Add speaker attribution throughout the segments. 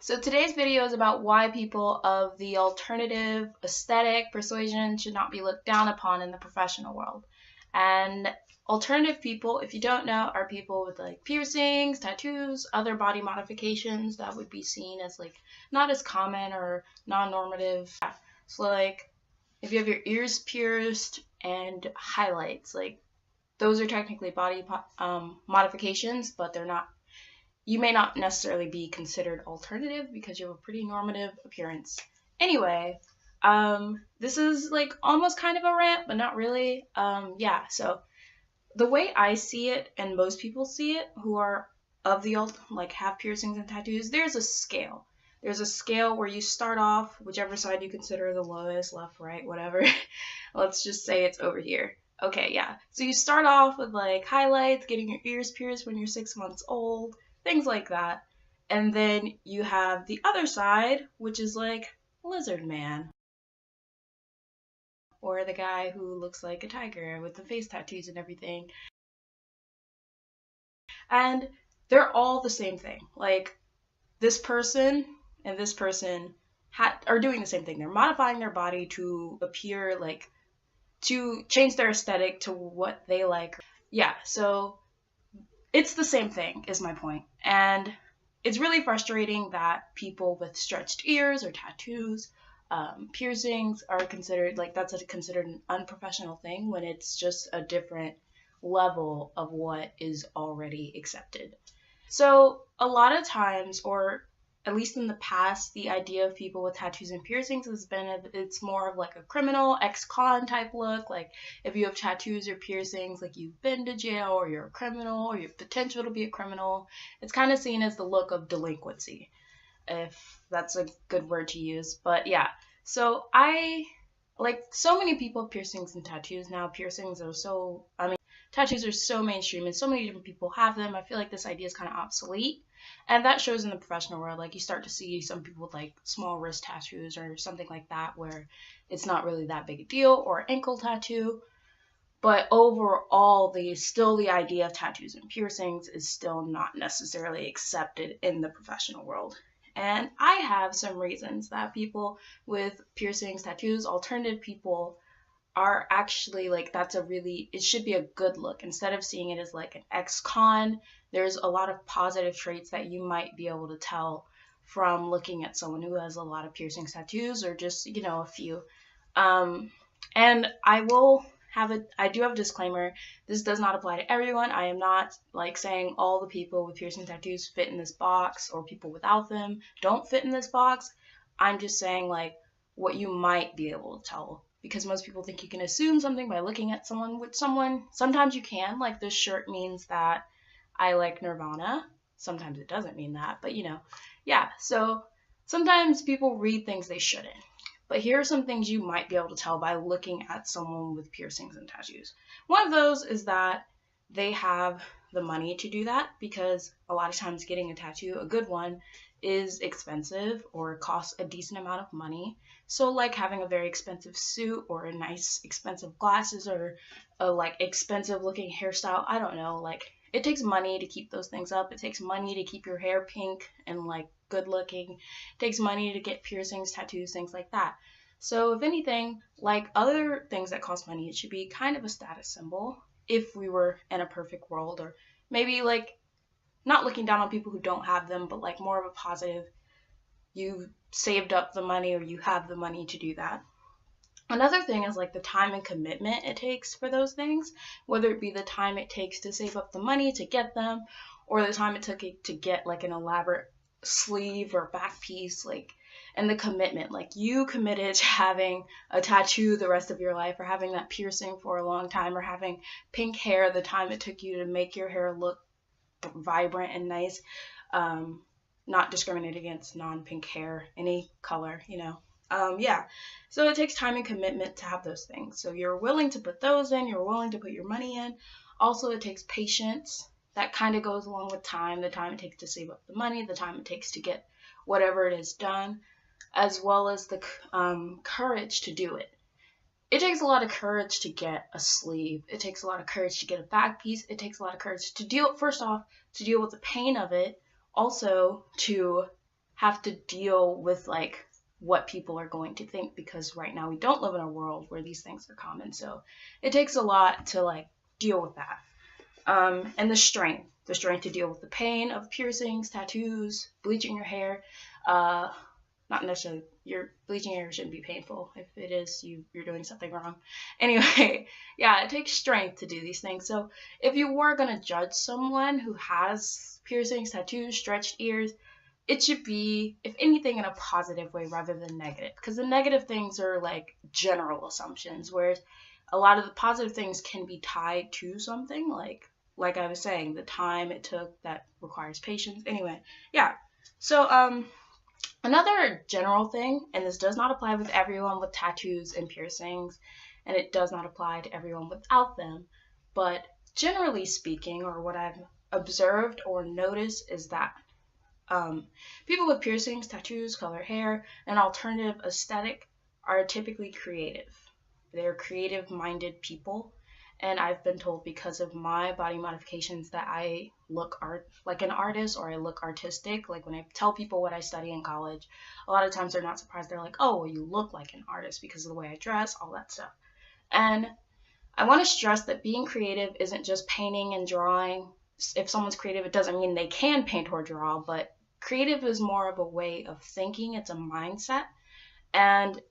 Speaker 1: So today's video is about why people of the alternative aesthetic persuasion should not be looked down upon in the professional world. And alternative people, if you don't know, are people with like piercings, tattoos, other body modifications that would be seen as like not as common or non-normative. So like if you have your ears pierced and highlights, like those are technically body modifications, but they're not. You may not necessarily be considered alternative because you have a pretty normative appearance. Anyway, this is like almost kind of a rant, but not really. Yeah, so the way I see it, and most people see it who are of the like have piercings and tattoos, there's a scale. There's a scale where you start off, whichever side you consider the lowest, left, right, whatever. Let's just say it's over here. Okay, yeah. So you start off with like highlights, getting your ears pierced when you're 6 months old, things like that. And then you have the other side, which is like Lizard Man, or the guy who looks like a tiger with the face tattoos and everything. And they're all the same thing. Like this person and this person are doing the same thing. They're modifying their body to appear like, to change their aesthetic to what they like. Yeah, so it's the same thing is my point. And it's really frustrating that people with stretched ears or tattoos, piercings are considered, like that's considered an unprofessional thing when it's just a different level of what is already accepted. So a lot of times, or at least in the past, the idea of people with tattoos and piercings has been it's more of like a criminal ex-con type look. Like if you have tattoos or piercings, like you've been to jail or you're a criminal or you have potential to be a criminal. It's kind of seen as the look of delinquency, if that's a good word to use. But yeah, so so many people have piercings and tattoos now. Piercings are tattoos are so mainstream and so many different people have them. I feel like this idea is kind of obsolete. And that shows in the professional world. Like you start to see some people with like small wrist tattoos or something like that where it's not really that big a deal, or ankle tattoo. But overall, the idea of tattoos and piercings is still not necessarily accepted in the professional world. And I have some reasons that people with piercings, tattoos, alternative people are actually like, it should be a good look. Instead of seeing it as like an ex-con, there's a lot of positive traits that you might be able to tell from looking at someone who has a lot of piercings, tattoos, or just, a few. And I do have a disclaimer. This does not apply to everyone. I am not like saying all the people with piercing tattoos fit in this box or people without them don't fit in this box. I'm just saying like what you might be able to tell, because most people think you can assume something by looking at someone with someone. Sometimes you can, like this shirt means that I like Nirvana. Sometimes it doesn't mean that, but yeah. So sometimes people read things they shouldn't. But here are some things you might be able to tell by looking at someone with piercings and tattoos. One of those is that they have the money to do that, because a lot of times getting a tattoo, a good one, is expensive or costs a decent amount of money. So like having a very expensive suit or a nice expensive glasses or a like expensive looking hairstyle, I don't know, like it takes money to keep those things up. It takes money to keep your hair pink and like good looking. It takes money to get piercings, tattoos, things like that. So if anything, like other things that cost money, it should be kind of a status symbol if we were in a perfect world, or maybe like not looking down on people who don't have them, but like more of a positive, you saved up the money or you have the money to do that. Another thing is like the time and commitment it takes for those things, whether it be the time it takes to save up the money to get them, or the time it took to get like an elaborate sleeve or back piece, like, and the commitment, like you committed to having a tattoo the rest of your life, or having that piercing for a long time, or having pink hair the time it took you to make your hair look vibrant and nice. Not discriminate against non-pink hair, any color, yeah, so it takes time and commitment to have those things. So you're willing to put those in, you're willing to put your money in. Also, it takes patience. That kind of goes along with time, the time it takes to save up the money, the time it takes to get whatever it is done, as well as the courage to do it. It takes a lot of courage to get a sleeve. It takes a lot of courage to get a back piece. It takes a lot of courage to deal with the pain of it. Also to have to deal with like what people are going to think, because right now we don't live in a world where these things are common. So it takes a lot to like deal with that. And the strength to deal with the pain of piercings, tattoos, bleaching your hair. Not necessarily, your bleaching hair shouldn't be painful. If it is, you're doing something wrong. Anyway, yeah, it takes strength to do these things. So if you were gonna judge someone who has piercings, tattoos, stretched ears, it should be, if anything, in a positive way rather than negative. Because the negative things are like general assumptions, whereas a lot of the positive things can be tied to something, like I was saying, the time it took that requires patience. Anyway, yeah. So another general thing, and this does not apply with everyone with tattoos and piercings, and it does not apply to everyone without them, but generally speaking, or what I've observed or noticed, is that people with piercings, tattoos, colored hair, and alternative aesthetic are typically creative. They're creative-minded people, and I've been told because of my body modifications that I look like an artist, or I look artistic. Like when I tell people what I study in college, a lot of times they're not surprised. They're like, oh, well, you look like an artist because of the way I dress, all that stuff. And I want to stress that being creative isn't just painting and drawing. If someone's creative, it doesn't mean they can paint or draw, but creative is more of a way of thinking. It's a mindset, and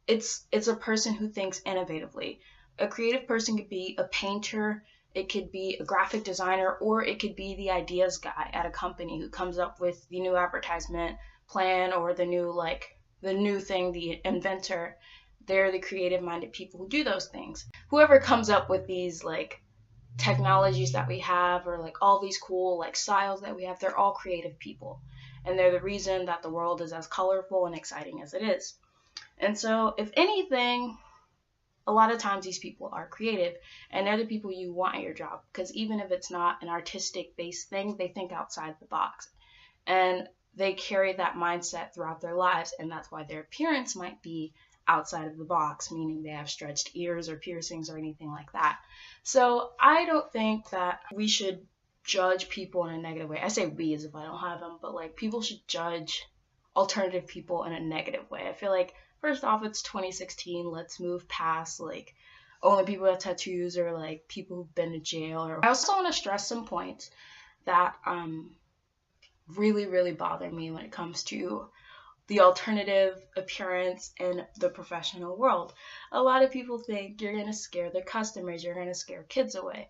Speaker 1: it's a person who thinks innovatively. A creative person could be a painter, it could be a graphic designer, or it could be the ideas guy at a company who comes up with the new advertisement plan, or the new thing, the inventor. They're the creative-minded people who do those things. Whoever comes up with these like technologies that we have, or like all these cool like styles that we have, they're all creative people, and they're the reason that the world is as colorful and exciting as it is. And so if anything, a lot of times these people are creative, and they're the people you want at your job, because even if it's not an artistic based thing, they think outside the box, and they carry that mindset throughout their lives, and that's why their appearance might be outside of the box, meaning they have stretched ears or piercings or anything like that. So I don't think that we should judge people in a negative way. I say we as if I don't have them, but like people should judge alternative people in a negative way. I feel like, first off, it's 2016. Let's move past like only people with tattoos or like people who've been to jail. I also want to stress some points that really, really bother me when it comes to the alternative appearance in the professional world. A lot of people think you're going to scare their customers, you're going to scare kids away.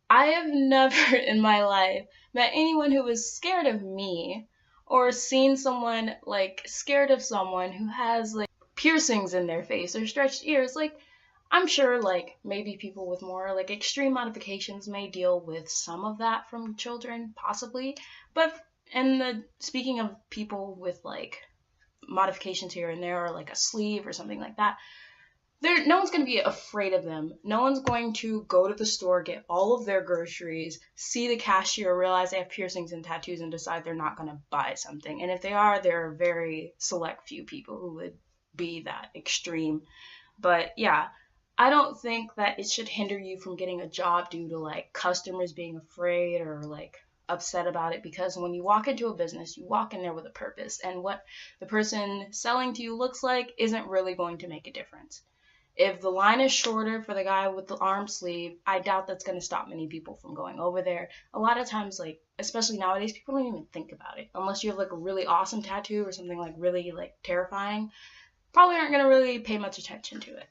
Speaker 1: I have never in my life met anyone who was scared of me, or seen someone like scared of someone who has like piercings in their face or stretched ears. Like, I'm sure like maybe people with more like extreme modifications may deal with some of that from children, possibly, but speaking of people with like modifications here and there, or like a sleeve or something like that, no one's going to be afraid of them. No one's going to go to the store, get all of their groceries, see the cashier, realize they have piercings and tattoos, and decide they're not going to buy something. And if they are, there are very select few people who would be that extreme. But yeah, I don't think that it should hinder you from getting a job due to like customers being afraid or like upset about it, because when you walk into a business, you walk in there with a purpose, and what the person selling to you looks like isn't really going to make a difference. If the line is shorter for the guy with the arm sleeve, I doubt that's going to stop many people from going over there. A lot of times, like, especially nowadays, people don't even think about it. Unless you have like a really awesome tattoo or something like really like terrifying, probably aren't going to really pay much attention to it.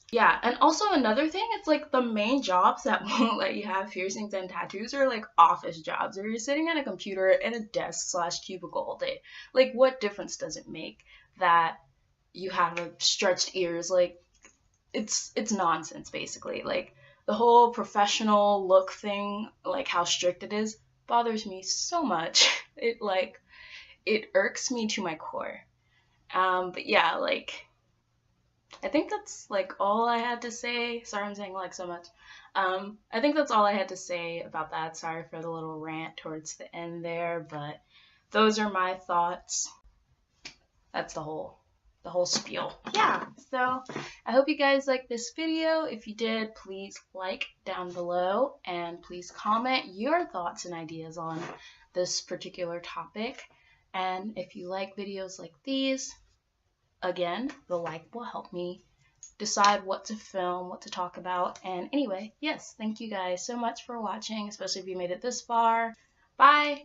Speaker 1: Yeah, and also another thing, it's like the main jobs that won't let you have piercings and tattoos are like office jobs, where you're sitting at a computer in a desk/cubicle all day. Like, what difference does it make that you have stretched ears? Like, it's nonsense, basically. Like, the whole professional look thing, like how strict it is, bothers me so much. It irks me to my core. But yeah, like, I think that's like all I had to say. Sorry, I'm saying like so much. I think that's all I had to say about that. Sorry for the little rant towards the end there, but those are my thoughts. That's the whole spiel. Yeah, so I hope you guys liked this video. If you did, please like down below, and please comment your thoughts and ideas on this particular topic. And if you like videos like these, again, the like will help me decide what to film, what to talk about. And anyway, yes, thank you guys so much for watching, especially if you made it this far. Bye!